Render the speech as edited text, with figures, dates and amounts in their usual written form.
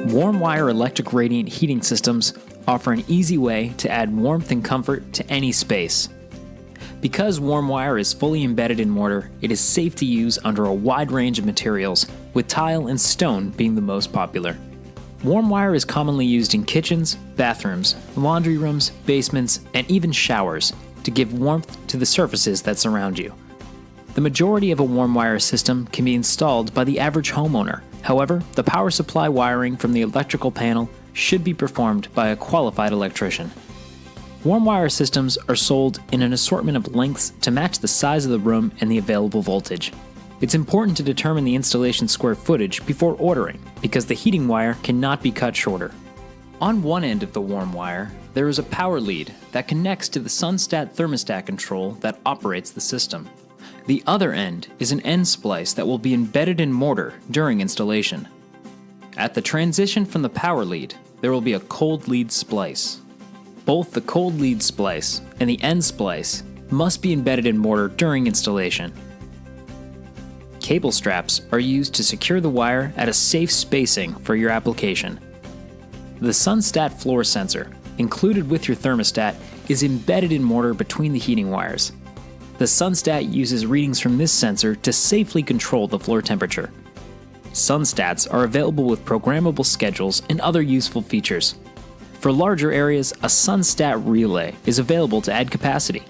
WarmWire electric radiant heating systems offer an easy way to add warmth and comfort to any space. Because WarmWire is fully embedded in mortar, it is safe to use under a wide range of materials, with tile and stone being the most popular. WarmWire is commonly used in kitchens, bathrooms, laundry rooms, basements, and even showers to give warmth to the surfaces that surround you. The majority of a WarmWire system can be installed by the average homeowner. However, the power supply wiring from the electrical panel should be performed by a qualified electrician. WarmWire systems are sold in an assortment of lengths to match the size of the room and the available voltage. It's important to determine the installation square footage before ordering, because the heating wire cannot be cut shorter. On one end of the WarmWire, there is a power lead that connects to the SunStat thermostat control that operates the system. The other end is an end splice that will be embedded in mortar during installation. At the transition from the power lead, there will be a cold lead splice. Both the cold lead splice and the end splice must be embedded in mortar during installation. Cable straps are used to secure the wire at a safe spacing for your application. The SunStat floor sensor, included with your thermostat, is embedded in mortar between the heating wires. The SunStat uses readings from this sensor to safely control the floor temperature. SunStats are available with programmable schedules and other useful features. For larger areas, a SunStat relay is available to add capacity.